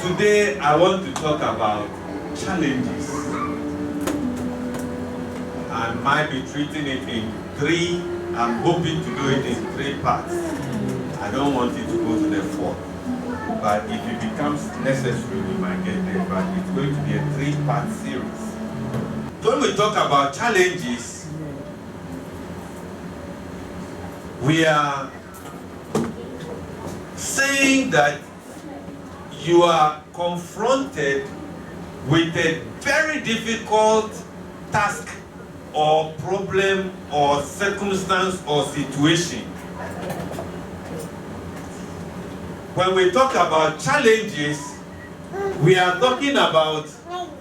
Today I want to talk about challenges. I might be treating it in three. I'm hoping to do it in 3 parts. I don't want it to go to the 4th. But if it becomes necessary, we might get there. But it's going to be a 3-part series. When we talk about challenges, we are saying that you are confronted with a very difficult task or problem or circumstance or situation. When we talk about challenges, we are talking about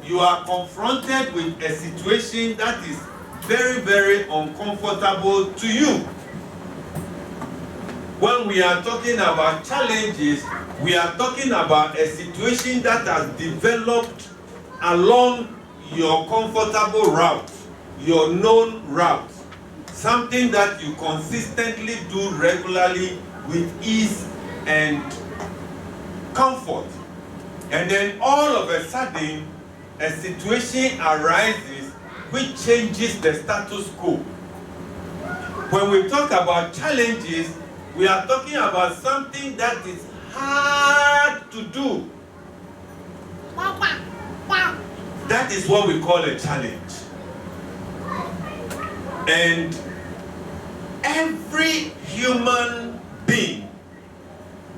you are confronted with a situation that is very, very uncomfortable to you. When we are talking about challenges, we are talking about a situation that has developed along your comfortable route, your known route, something that you consistently do regularly with ease and comfort. And then all of a sudden, a situation arises which changes the status quo. When we talk about challenges, we are talking about something that is hard to do. That is what we call a challenge. And every human being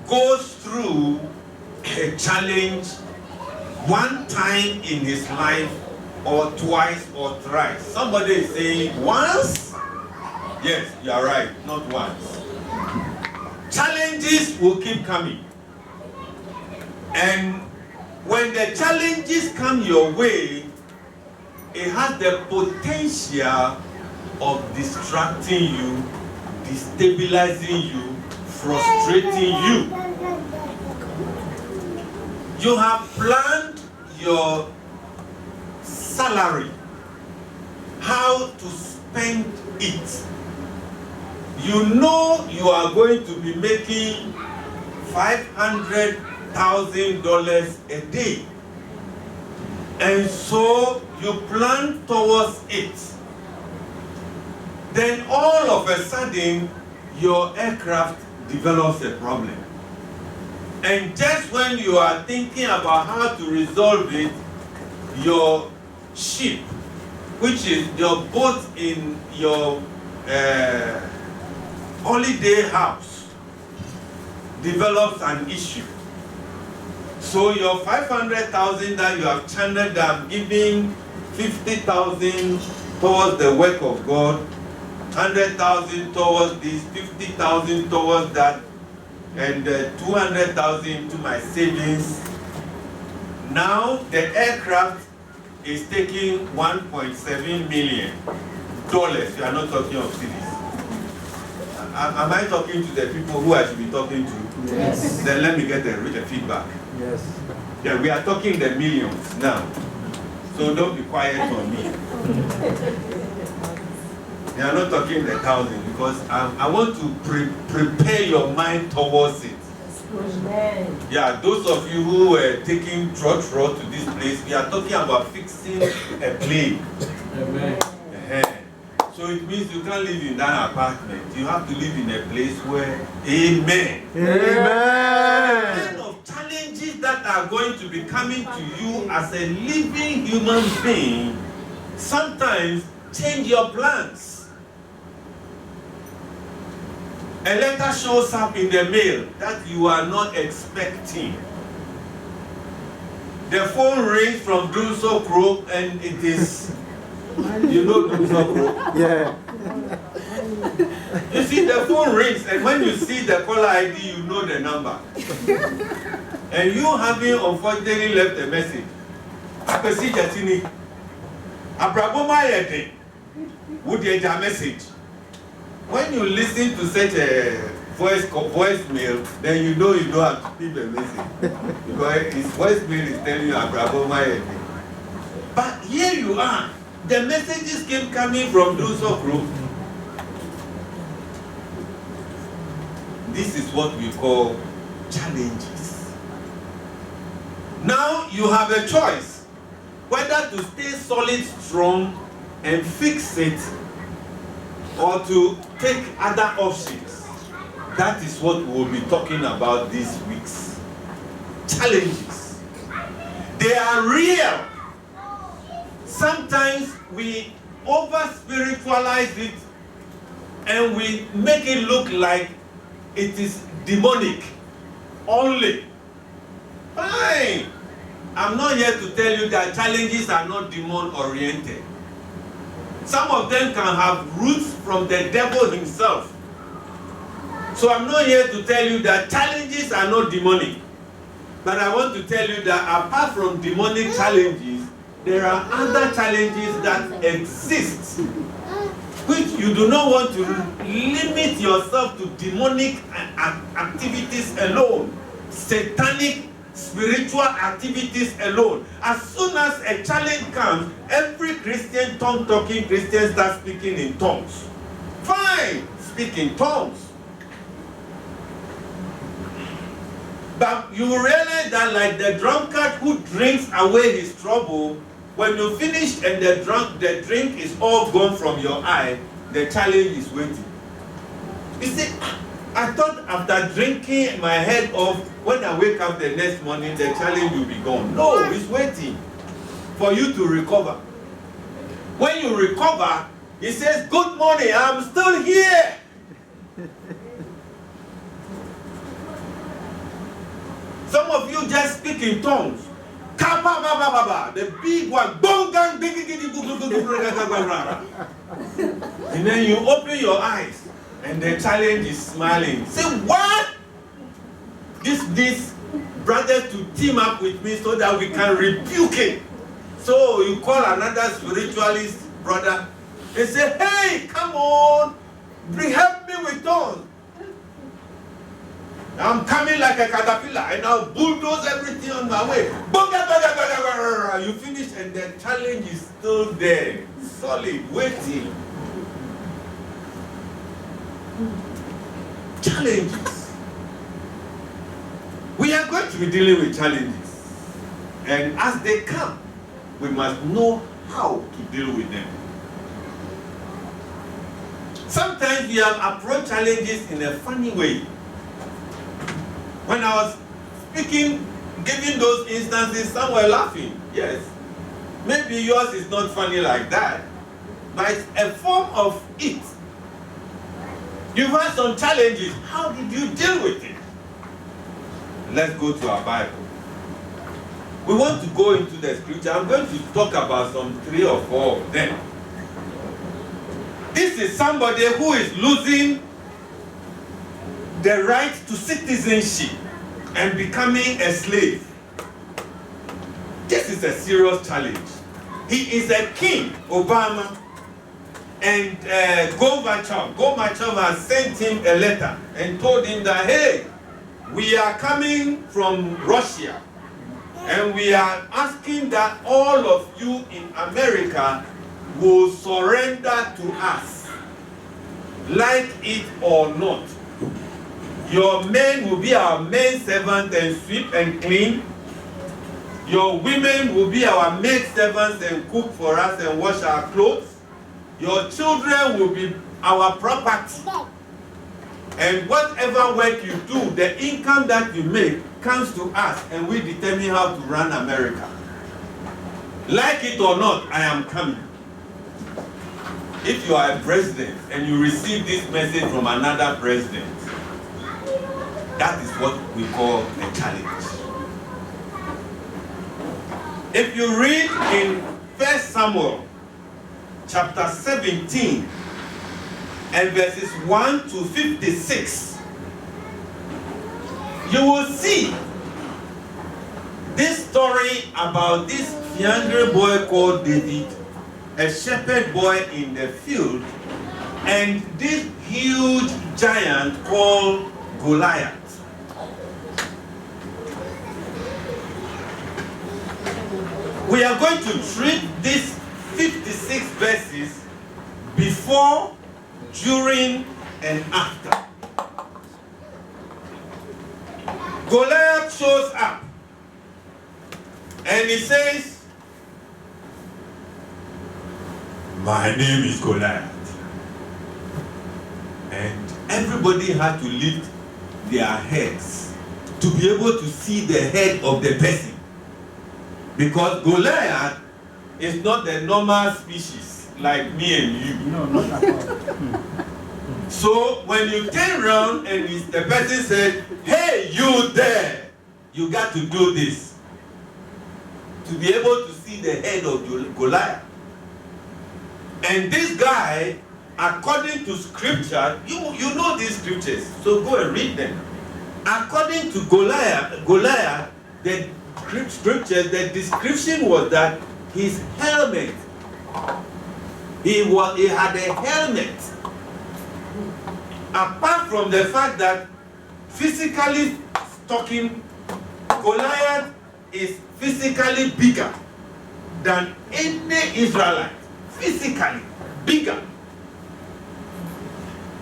goes through a challenge one time in his life, or twice, or thrice. Somebody is saying once? Yes, you are right, not once. Challenges will keep coming. And when the challenges come your way, it has the potential of distracting you, destabilizing you, frustrating you. You have planned your salary, how to spend it. You know you are going to be making $500,000 a day. And so you plan towards it. Then all of a sudden, your aircraft develops a problem. And just when you are thinking about how to resolve it, your ship, which is your boat in your holiday house, develops an issue. So your 500,000 that you have channeled, I'm giving 50,000 towards the work of God, 100,000 towards this, 50,000 towards that, and 200,000 to my savings. Now the aircraft is taking $1.7 million. You are not talking of cities. Am I talking to the people who I should be talking to? Yes. Then let me get the feedback. Yes. Yeah, we are talking the millions now. So don't be quiet on me. We are not talking the thousands, because I want to prepare your mind towards it. Amen. Yeah, those of you who were taking trot to this place, we are talking about fixing a plane. Amen. So it means you can't live in that apartment. You have to live in a place where, amen. Amen. Kind of challenges that are going to be coming to you as a living human being sometimes change your plans. A letter shows up in the mail that you are not expecting. The phone rings from Dunso Crow, and it is, you know Dunso Crow? Yeah. You see, the phone rings, and when you see the caller ID, you know the number. And you having unfortunately left a message. Apesi Jatini, Abraboma Yede, would you a message? When you listen to such a voicemail, then you know you don't have to leave a message. Because his voicemail is telling you Abraboma Yede. But here you are. The messages keep coming from Dunso Group. This is what we call challenges. Now you have a choice whether to stay solid, strong, and fix it, or to take other options. That is what we'll be talking about these weeks. Challenges. They are real. Sometimes we over-spiritualize it and we make it look like it is demonic only. Fine. I'm not here to tell you that challenges are not demon-oriented. Some of them can have roots from the devil himself. So I'm not here to tell you that challenges are not demonic. But I want to tell you that apart from demonic challenges, there are other challenges that exist, which you do not want to limit yourself to demonic activities alone, satanic spiritual activities alone. As soon as a challenge comes, every Christian, tongue-talking Christian starts speaking in tongues. Fine, speak in tongues. But you realize that like the drunkard who drinks away his trouble, when you finish and the drink is all gone from your eye, the challenge is waiting. You see, I thought after drinking my head off, when I wake up the next morning, the challenge will be gone. No, it's waiting for you to recover. When you recover, he says, "Good morning, I'm still here." Some of you just speak in tongues. The big one. And then you open your eyes and the challenge is smiling. Say, what? This brother to team up with me so that we can rebuke him. So you call another spiritualist brother and say, "Hey, come on, help me with tongues. I'm coming like a caterpillar and I'll bulldoze everything on my way." You finish and the challenge is still there, solid, waiting. Challenges. We are going to be dealing with challenges. And as they come, we must know how to deal with them. Sometimes we have approached challenges in a funny way. When I was speaking, giving those instances, some were laughing. Yes. Maybe yours is not funny like that, but it's a form of it. You've had some challenges. How did you deal with it? Let's go to our Bible. We want to go into the scripture. I'm going to talk about some 3 or 4 of them. This is somebody who is losing the right to citizenship and becoming a slave. This is a serious challenge. He is a king, Obama, and Gorbachev has sent him a letter and told him that, hey, we are coming from Russia and we are asking that all of you in America will surrender to us, like it or not. Your men will be our maid servants and sweep and clean. Your women will be our maid servants and cook for us and wash our clothes. Your children will be our property. And whatever work you do, the income that you make comes to us and we determine how to run America. Like it or not, I am coming. If you are a president and you receive this message from another president, that is what we call a challenge. If you read in 1 Samuel chapter 17 and verses 1 to 56, you will see this story about this younger boy called David, a shepherd boy in the field, and this huge giant called Goliath. We are going to treat these 56 verses before, during, and after. Goliath shows up. And he says, my name is Goliath. And everybody had to lift their heads to be able to see the head of the person. Because Goliath is not the normal species like me and you. No, not at all. So when you turn around and the person says, hey, you there, you got to do this. To be able to see the head of Goliath. And this guy, according to scripture, you know these scriptures, so go and read them. According to Goliath, the scriptures, the description was that his helmet, he had a helmet. Apart from the fact that physically talking, Goliath is physically bigger than any Israelite. Physically bigger.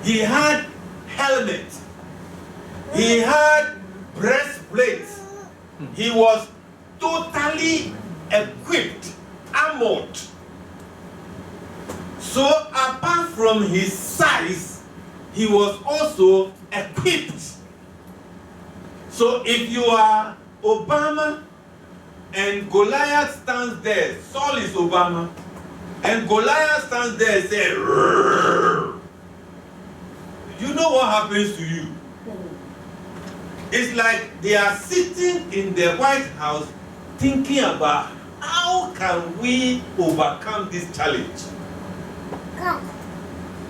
He had helmet. He had breastplates. He was totally equipped, armored. So apart from his size, he was also equipped. So if you are Obama and Goliath stands there, Saul is Obama, and Goliath stands there and says, you know what happens to you? It's like they are sitting in the White House thinking about how can we overcome this challenge?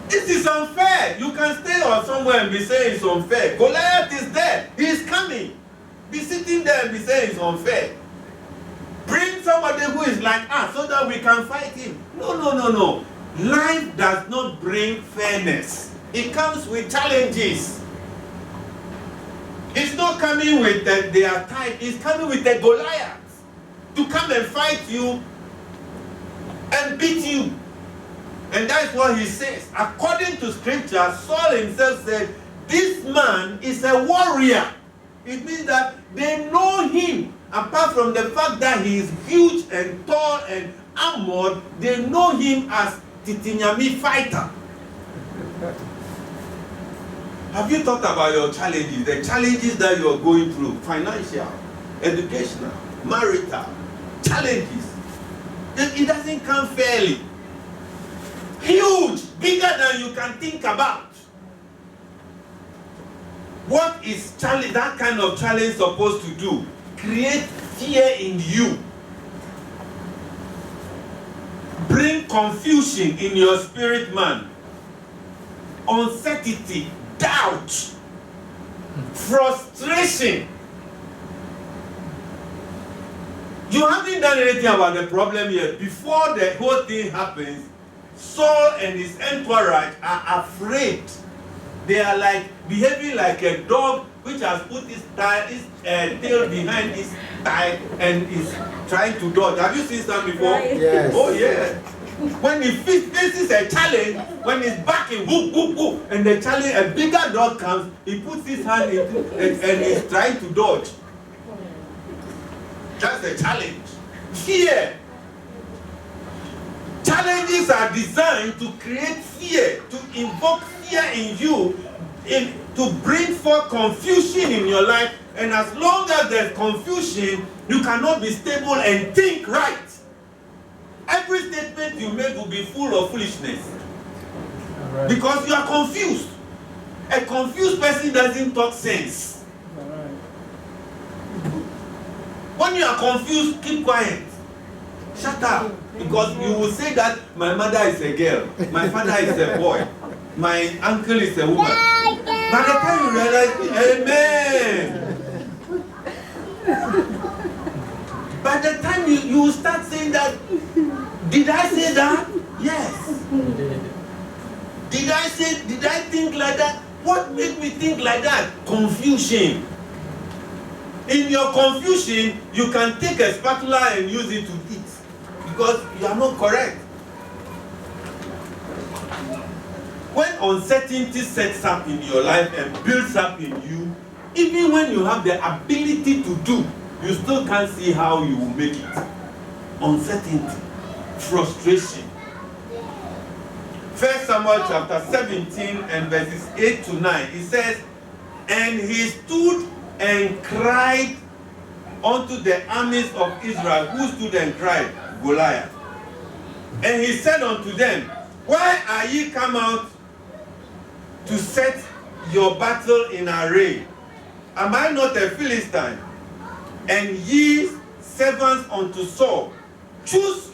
This is unfair. You can stay or somewhere and be saying it's unfair. Goliath is there. He is coming. Be sitting there and be saying it's unfair. Bring somebody who is like us so that we can fight him. No. Life does not bring fairness. It comes with challenges. It's not coming with their type. It's coming with the Goliath to come and fight you and beat you. And that's what he says. According to scripture, Saul himself said, this man is a warrior. It means that they know him. Apart from the fact that he is huge and tall and armored, they know him as Titinyami fighter. Have you thought about your challenges? The challenges that you are going through, financial, educational, marital, challenges. It doesn't come fairly. Huge, bigger than you can think about. What is that kind of challenge supposed to do? Create fear in you. Bring confusion in your spirit man. Uncertainty, doubt, frustration. You haven't done anything about the problem yet. Before the whole thing happens, Saul and his entourage are afraid. They are like behaving like a dog which has put his tail behind his thigh and is trying to dodge. Have you seen that before? Yes. Oh yeah. When he faces a challenge, when he's backing, whoop, whoop, whoop, and the challenge, a bigger dog comes, he puts his hand into and he's trying to dodge. That's a challenge. Fear. Challenges are designed to create fear, to invoke fear in you, to bring forth confusion in your life. And as long as there's confusion, you cannot be stable and think right. Every statement you make will be full of foolishness. Right. Because you are confused. A confused person doesn't talk sense. Right. When you are confused, keep quiet. Shut up. Because you will say that my mother is a girl, my father is a boy, my uncle is a woman. By the time you realize, amen. By the time you start saying that, did I say that? Yes. Did I think like that? What made me think like that? Confusion. In your confusion, you can take a spatula and use it to eat. Because you are not correct. When uncertainty sets up in your life and builds up in you, even when you have the ability to do, you still can't see how you will make it. Uncertainty, frustration. 1 Samuel chapter 17 and verses 8 to 9, it says, and he stood and cried unto the armies of Israel. Who stood and cried? Goliath. And he said unto them, why are ye come out to set your battle in array? Am I not a Philistine? And ye servants unto Saul, choose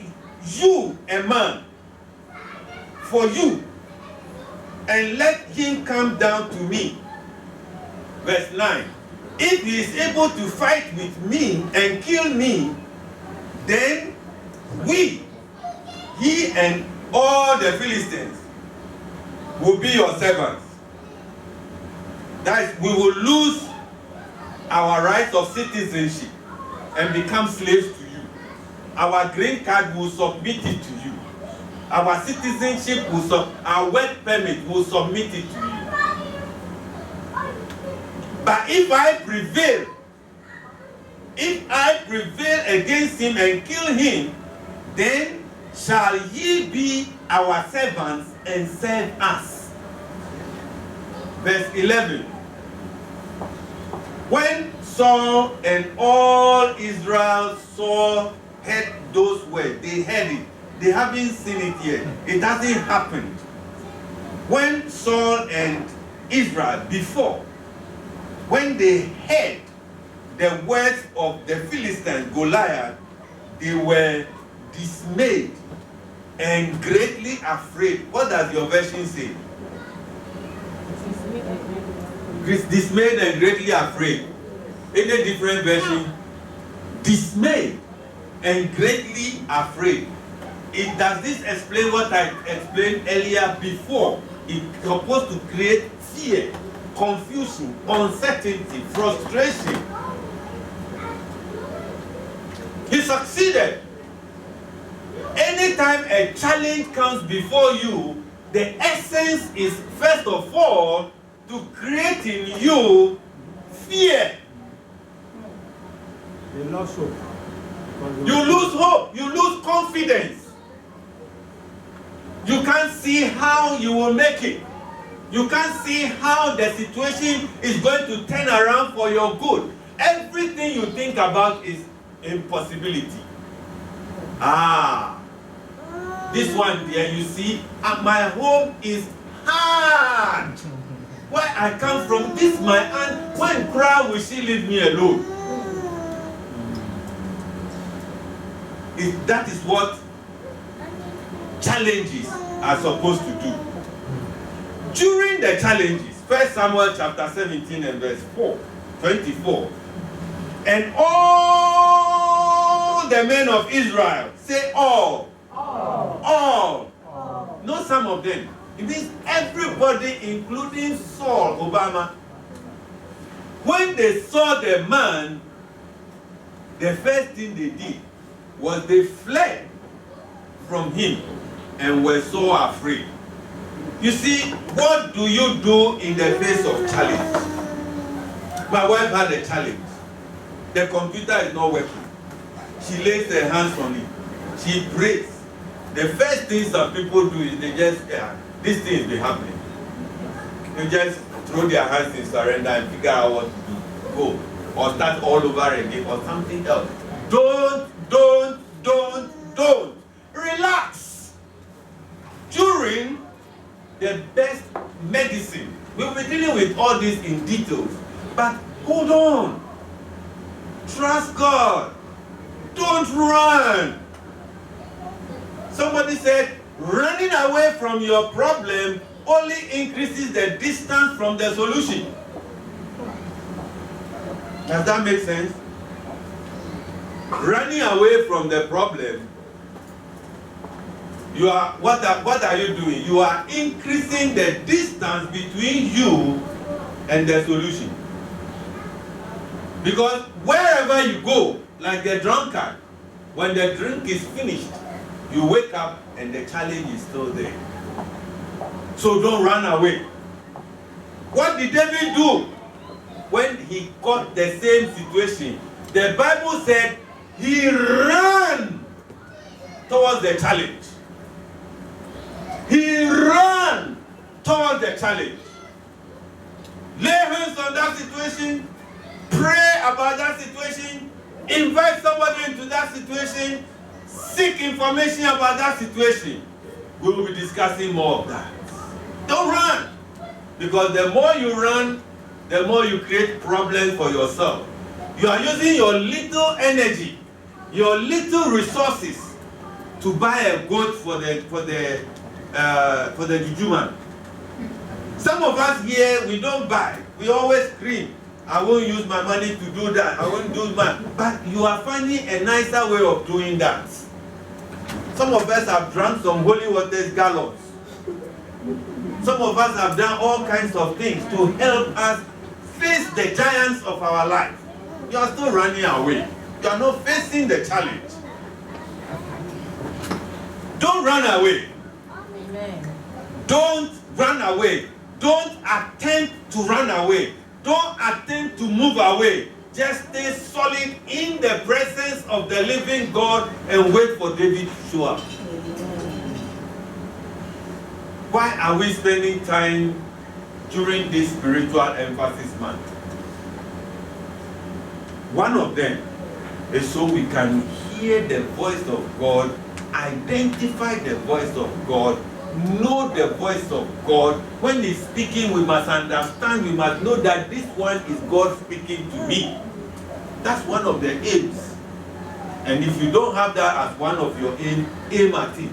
you a man for you, and let him come down to me. Verse 9. If he is able to fight with me and kill me, then we, he and all the Philistines, will be your servants. That is, we will lose our rights of citizenship and become slaves to you. Our green card will submit it to you. Our citizenship will our work permit will submit it to you. But if I prevail against him and kill him, then shall ye be our servants and serve us. Verse 11. When Saul and all Israel heard those words, they heard it. They haven't seen it yet. It hasn't happened. When Saul and Israel before, when they heard the words of the Philistines, Goliath, they were dismayed and greatly afraid. What does your version say? Dismayed and greatly afraid. Any different version? Dismayed and greatly afraid. Does this explain what I explained earlier before? It's supposed to create fear, confusion, uncertainty, frustration. He succeeded. Anytime a challenge comes before you, the essence is first of all to create in you fear. You lose hope. You lose hope. You lose confidence. You can't see how you will make it. You can't see how the situation is going to turn around for your good. Everything you think about is impossibility. This one there, you see, my home is hard. Where I come from, this my aunt, when cry will she leave me alone? That is what challenges are supposed to do. During the challenges, 1 Samuel chapter 17 and verse 24, and all the men of Israel, say all. Not some of them. It means everybody, including Saul, Obama. When they saw the man, the first thing they did was they fled from him and were so afraid. You see, what do you do in the face of challenge? My wife had a challenge. The computer is not working. She lays her hands on it. She prays. The first thing some people do is they just, this thing is happening. They just throw their hands in surrender and figure out what to do. Go. Or start all over again or something else. Don't. Relax. During the best medicine, we'll be dealing with all this in details. But hold on. Trust God. Don't run. Somebody said, running away from your problem only increases the distance from the solution. Does that make sense? Running away from the problem, you are what are you doing? You are increasing the distance between you and the solution. Because wherever you go, like the drunkard, when the drink is finished, you wake up and the challenge is still there. So don't run away. What did David do when he got the same situation? The Bible said he ran towards the challenge. He ran towards the challenge. Lay hands on that situation, pray about that situation, invite somebody into that situation, seek information about that situation. We will be discussing more of that. Don't run. Because the more you run, the more you create problems for yourself. You are using your little energy, your little resources to buy a goat for the juju man. Some of us here, we don't buy. We always scream, I won't use my money to do that. I won't do that. But you are finding a nicer way of doing that. Some of us have drunk some holy waters gallons. Some of us have done all kinds of things to help us face the giants of our life. You are still running away. You are not facing the challenge. Don't run away. Amen. Don't run away. Don't attempt to run away. Don't attempt to move away. Just stay solid in the presence of the living God and wait for David to show up. Why are we spending time during this spiritual emphasis month? One of them is so we can hear the voice of God, identify the voice of God, know the voice of God. When He's speaking, we must understand, we must know that this one is God speaking to me. That's one of the aims. And if you don't have that as one of your aim at it.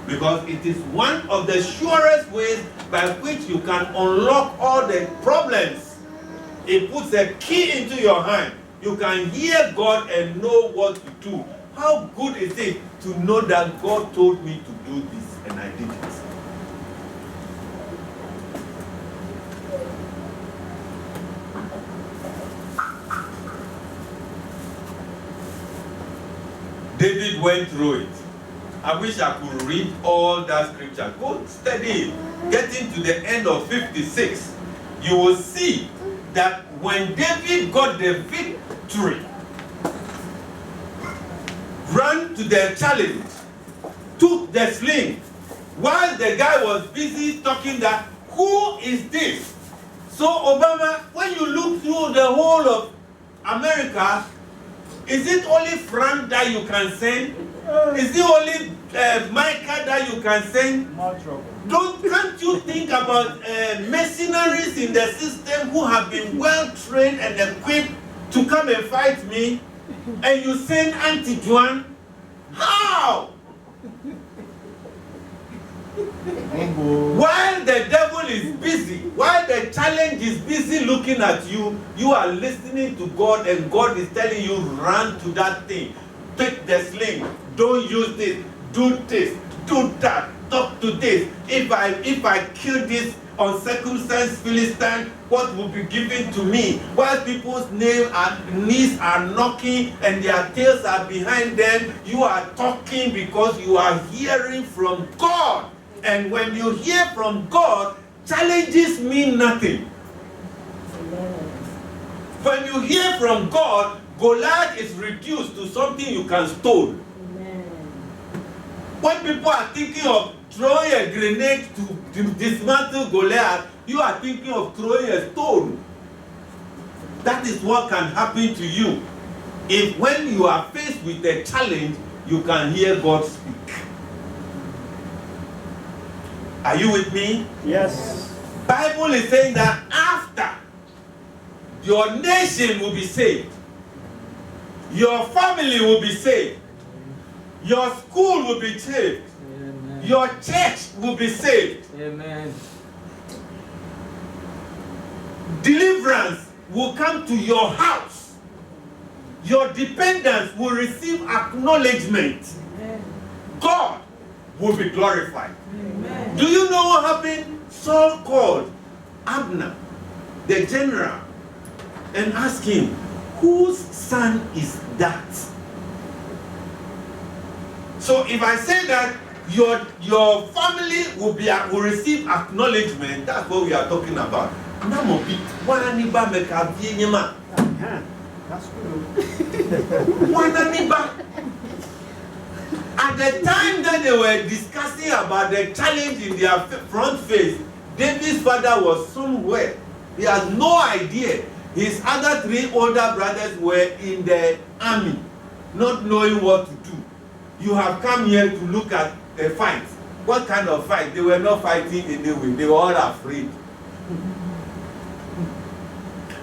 Because it is one of the surest ways by which you can unlock all the problems. It puts a key into your hand. You can hear God and know what to do. How good is it to know that God told me to do this and I did it? David went through it. I wish I could read all that scripture. Go study it. Getting to the end of 56, you will see that when David got the victory, ran to the challenge, took the sling, while the guy was busy talking that, who is this? So Obama, when you look through the whole of America, is it only Frank that you can send? Is it only Micah that you can send? More trouble. Can't you think about mercenaries in the system who have been well trained and equipped to come and fight me? And you send Auntie Juan? How? While the devil is busy, while the challenge is busy looking at you, you are listening to God and God is telling you, run to that thing. Take the sling. Don't use this. Do this. Do that. Talk to this. If I kill this uncircumcised Philistine, what will be given to me? While people's knees are knocking and their tails are behind them, you are talking because you are hearing from God. And when you hear from God, challenges mean nothing. When you hear from God, Goliath is reduced to something you can stone. When people are thinking of throwing a grenade to dismantle Goliath, you are thinking of throwing a stone. That is what can happen to you. If when you are faced with a challenge, you can hear God speak. Are you with me? Yes. Bible is saying that after your nation will be saved, your family will be saved, your school will be saved, Amen. your church will be saved. Amen. Deliverance will come to your house. Your dependents will receive acknowledgement. God will be glorified. Amen. Do you know what happened? Saul called Abner, the general, and asked him, whose son is that? So if I say that your family will receive acknowledgement, that's what we are talking about. That's good. At the time that they were discussing about the challenge in their front face, David's father was somewhere. He had no idea. His other 3 older brothers were in the army, not knowing what to do. You have come here to look at the fight. What kind of fight? They were not fighting anyway. They were all afraid.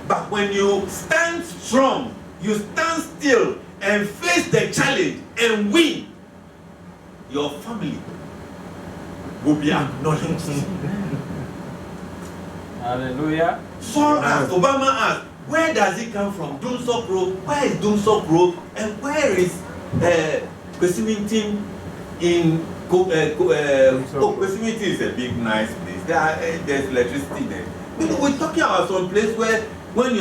But when you stand strong, you stand still and face the challenge and win, your family will be acknowledged. Hallelujah. Saul asked, Obama asked, where does it come from? Dunsop Road. Where is Dunsop Road? And where is Kwesimintin in Kwesimintin is a big, nice place. There's electricity there. You know, we're talking about some place where when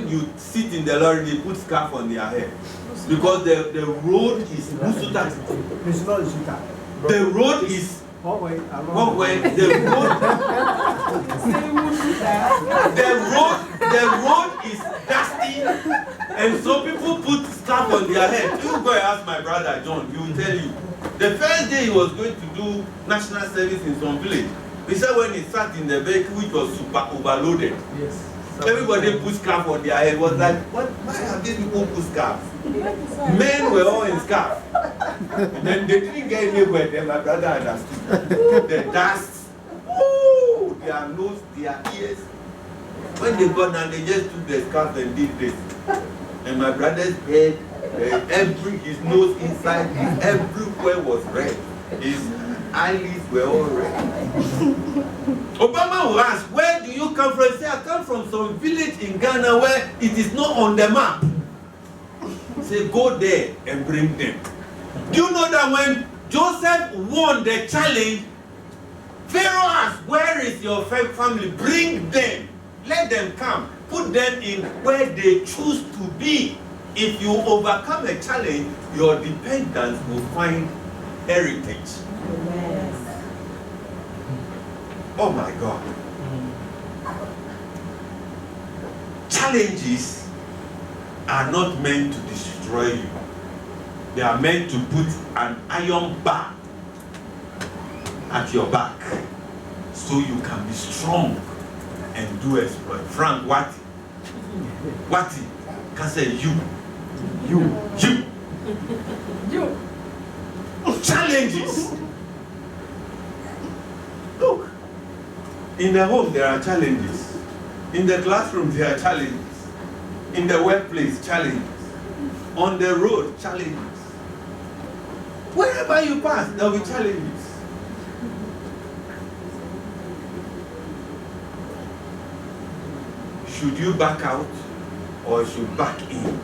you sit in the lorry, they put scarf on their head. Because the road is Lusuta. The road is What way? The road is dusty, and so people put scarf on their head. You go and ask my brother John, he will tell you. The first day he was going to do national service in some village, he said when he sat in the vehicle which was super overloaded, Yes. everybody put scarf on their head. Was like, why have these people put scarves? Men were all in scarf. Then they didn't get anywhere. Then my brother understood. The dust, ooh, their nose, their ears. When they got down, they just took the scarf and did this. And my brother's head, his nose inside, everywhere was red. His eyelids were all red. Obama will ask, where do you come from? He said, I come from some village in Ghana where it is not on the map. Say, go there and bring them. Do you know that when Joseph won the challenge, Pharaoh asked, where is your family? Bring them. Let them come. Put them in where they choose to be. If you overcome a challenge, your dependents will find heritage. Yes. Oh my God. Challenges are not meant to destroy you. They are meant to put an iron bar at your back so you can be strong and do exploit. Frank Wati can say you. Challenges. Look, in the home there are challenges. In the classroom there are challenges. In the workplace, challenges. On the road, challenges. Wherever you pass, there will be challenges. Should you back out or should back in?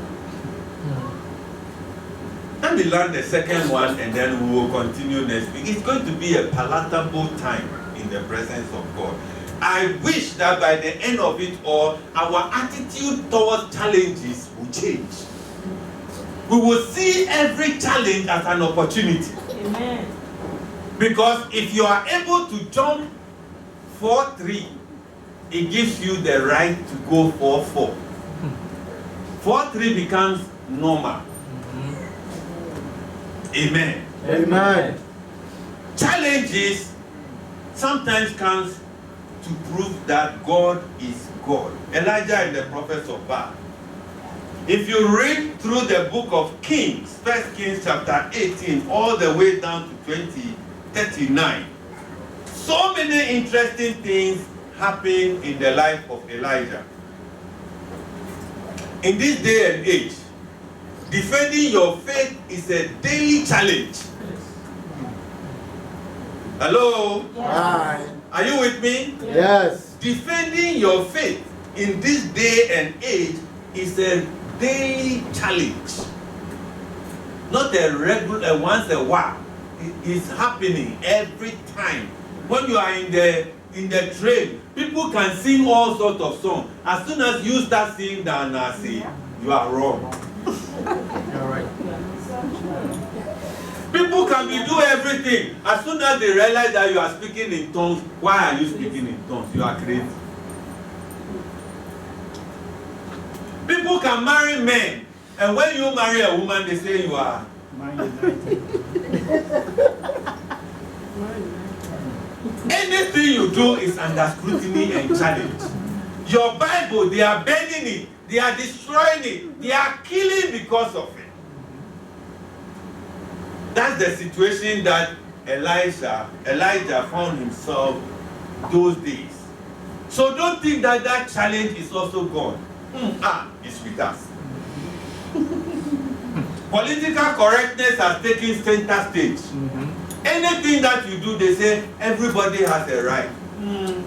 Let me learn the second one and then we will continue next week. It's going to be a palatable time in the presence of God. I wish that by the end of it all, our attitude towards challenges will change. We will see every challenge as an opportunity. Amen. Because if you are able to jump 4-3, it gives you the right to go 4-4. 4-3 becomes normal. Amen. Amen. Challenges sometimes comes to prove that God is God. Elijah and the prophets of Baal. If you read through the book of Kings, 1 Kings chapter 18, all the way down to 39, so many interesting things happen in the life of Elijah. In this day and age, defending your faith is a daily challenge. Hello? Hi. Are you with me? Yes. Defending your faith in this day and age is a daily challenge. Not a regular once a while. It is happening every time. When you are in the train, people can sing all sorts of songs. As soon as you start singing down Nasi, you are wrong. You're right. People can be do everything. As soon as they realize that you are speaking in tongues, why are you speaking in tongues? You are crazy. People can marry men, and when you marry a woman, they say you are. Anything you do is under scrutiny and challenge. Your Bible, they are bending it, they are destroying it, they are killing because of it. That's the situation that Elijah found himself those days. So don't think that that challenge is also gone. It's with us. Political correctness has taken center stage. Anything that you do, they say everybody has a right.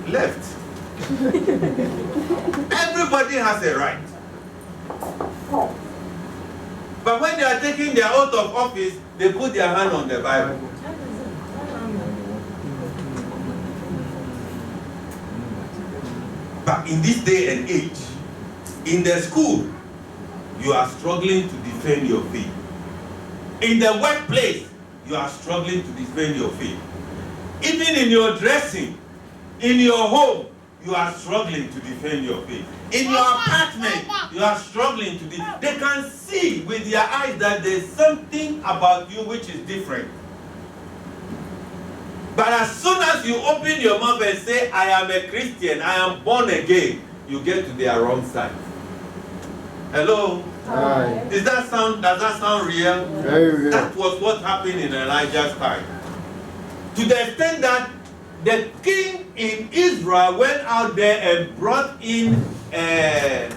Left. Everybody has a right. But when they are taking their oath of office, they put their hand on the Bible. But in this day and age, in the school, you are struggling to defend your faith. In the workplace, you are struggling to defend your faith. Even in your dressing, in your home, you are struggling to defend your faith. In your apartment, you are struggling to defend. They can see with their eyes that there's something about you which is different. But as soon as you open your mouth and say, I am a Christian, I am born again, you get to their wrong side. Hello? Hi. Does that sound real? Very real. That was what happened in Elijah's time. To the extent that the king in Israel went out there and brought in a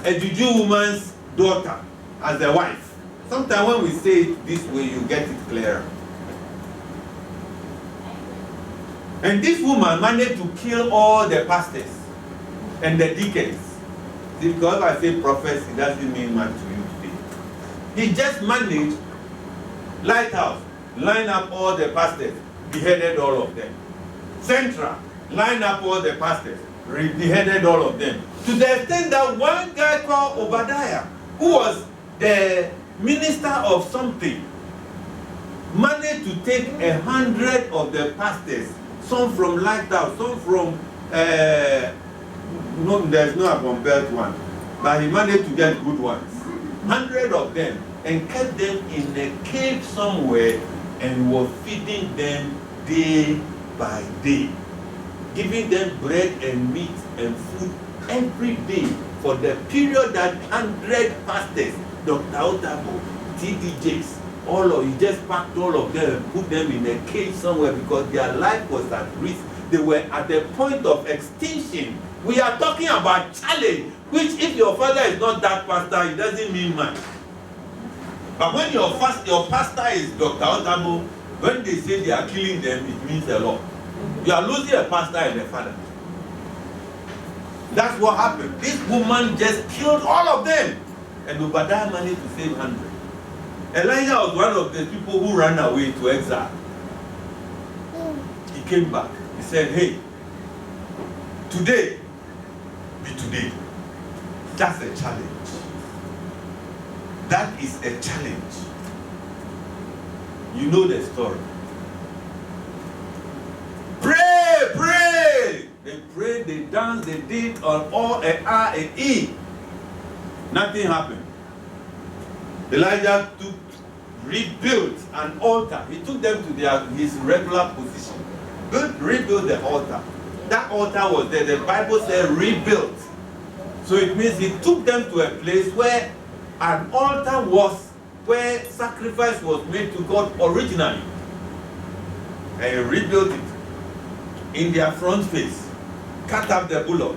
Juju woman's daughter as a wife. Sometimes when we say it this way, you get it clearer. And this woman managed to kill all the pastors and the deacons. Because I say prophets, it doesn't mean much to you today. He just managed, Lighthouse, line up all the pastors, beheaded all of them. Central, line up all the pastors, beheaded all of them. To the extent that one guy called Obadiah, who was the minister of something, managed to take 100 of the pastors, some from Lighthouse, some from no, there's no Abombelt one, but he managed to get good ones. 100 of them, and kept them in a cave somewhere and was feeding them day by day, giving them bread and meat and food every day for the period that 100 pastors, Dr. Otabo, TDJs, all of you just packed all of them and put them in a cave somewhere because their life was at risk. They were at the point of extinction. We are talking about challenge, which if your father is not that pastor, it doesn't mean much. But when your pastor is Dr. Otabo, when they say they are killing them, it means a lot. You are losing a pastor and a father. That's what happened. This woman just killed all of them. And Obadiah managed to save 100. Elijah was one of the people who ran away to exile. He came back. He said, hey, today be today. That's a challenge. That is a challenge. You know the story. Pray, pray. They prayed, they danced, they did on all a R and E. Nothing happened. Elijah rebuilt an altar. He took them to his regular position. Rebuilt the altar. That altar was there. The Bible said rebuilt. So it means he took them to a place where an altar was, where sacrifice was made to God originally. And he rebuilt it in their front face. Cut up the bullock.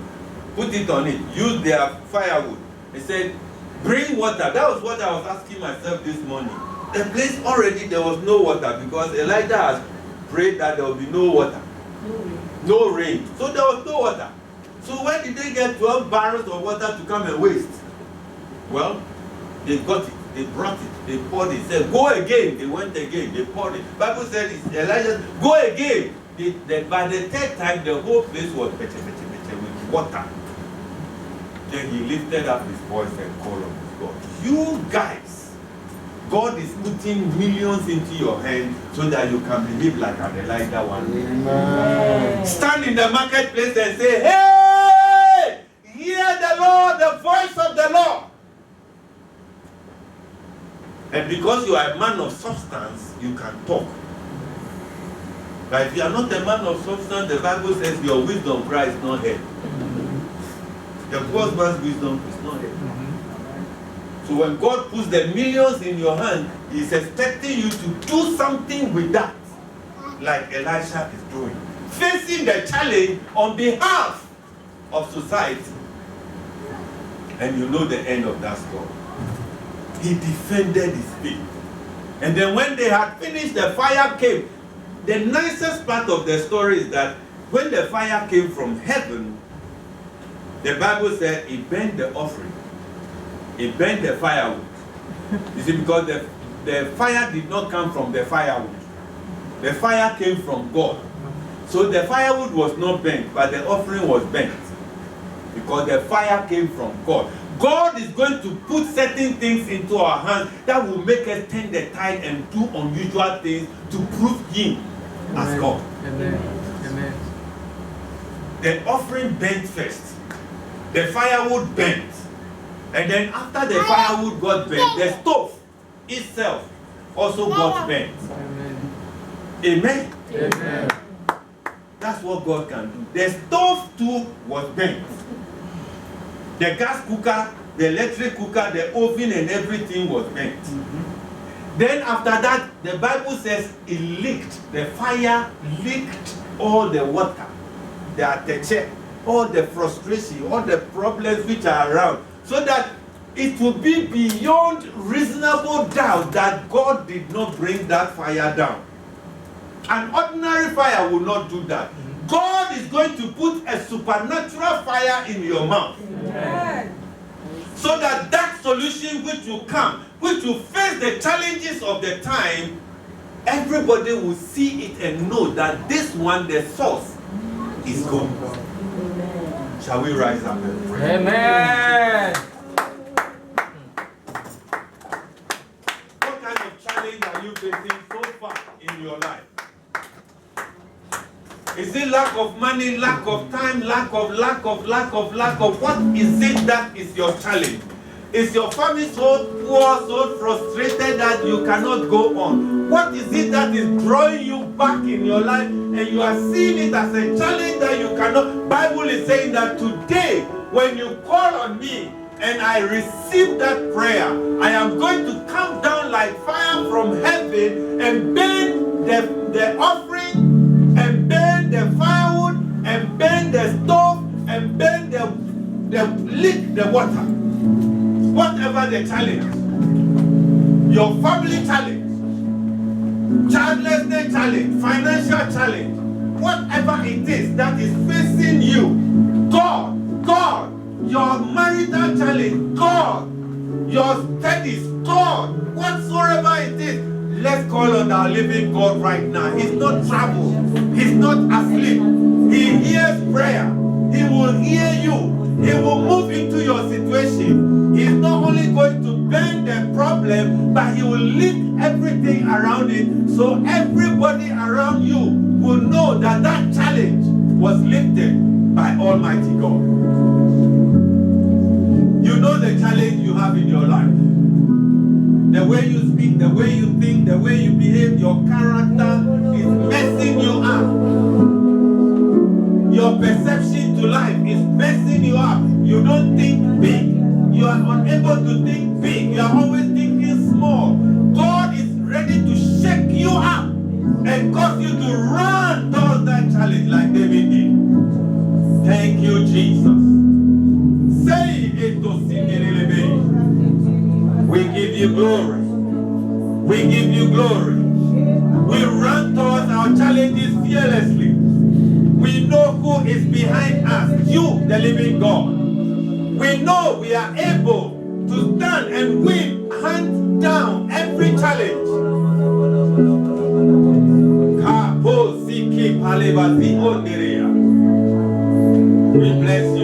Put it on it. Use their firewood. He said, bring water. That was what I was asking myself this morning. The place already there was no water because Elijah has prayed that there will be no water. No rain. So there was no water. So where did they get 12 barrels of water to come and waste? Well, they got it. They brought it. They poured it. Said, go again. They went again. They poured it. Bible said, Elijah, go again. By the third time, the whole place was with water. Then he lifted up his voice and called on his God. You guys, God is putting millions into your hand so that you can believe like an Elijah one day. Amen. Stand in the marketplace and say, hey, hear the Lord, the voice of the Lord. because you are a man of substance, you can talk. But if you are not a man of substance, the Bible says your wisdom cries not heard. The poor man's wisdom is not heard. So when God puts the millions in your hand, He's expecting you to do something with that, like Elisha is doing. Facing the challenge on behalf of society. And you know the end of that story. He defended his faith. And then when they had finished, the fire came. The nicest part of the story is that when the fire came from heaven, the Bible said it burned the offering. It burned the firewood. You see, because the fire did not come from the firewood. The fire came from God. So the firewood was not burnt, but the offering was burnt. Because the fire came from God. God is going to put certain things into our hands that will make us turn the tide and do unusual things to prove Him as God. Amen. Amen. The offering burnt first. The firewood burnt. And then after the firewood got burnt, the stove itself also got burnt. Amen. Amen. Amen. That's what God can do. The stove too was burnt. The gas cooker, the electric cooker, the oven and everything was burnt. Then after that, the Bible says it leaked. The fire leaked all the water, the attention, all the frustration, all the problems which are around. So that it will be beyond reasonable doubt that God did not bring that fire down. An ordinary fire will not do that. God is going to put a supernatural fire in your mouth. Amen. So that that solution which will come, which will face the challenges of the time, everybody will see it and know that this one, the source, is God. Amen. Shall we rise up and pray? Amen. What kind of challenge are you facing so far in your life? Is it lack of money, lack of time, lack of? What is it that is your challenge? Is your family so poor, so frustrated that you cannot go on? What is it that is drawing you back in your life and you are seeing it as a challenge that you cannot? Bible is saying that today, when you call on me and I receive that prayer, I am going to come down like fire from heaven and burn the offering, and burn the firewood, and burn the stove, and burn the water. Whatever the challenge, your family challenge, childlessness challenge, financial challenge, whatever it is that is facing you, God, your marital challenge, God, your studies, God, whatsoever it is, let's call on our living God right now. He's not troubled. He's not asleep. He hears prayer. He will hear you. He will move into your situation. He's not only going to bend the problem, but He will lift everything around it, so everybody around you will know that that challenge was lifted by Almighty God. You know the challenge you have in your life. The way you speak, the way you think, the way you behave, your character is messing you up. Your perception to life is messing you up. You don't think big. You are unable to think big. You are always thinking small. God is ready to shake you up and cause you to run towards that challenge like David did. Thank you, Jesus. Say it to Cinderella. We give you glory. We give you glory. We run towards our challenges fearlessly. We know who is behind us, you, the living God. We know we are able to stand and win hands down every challenge. We bless you.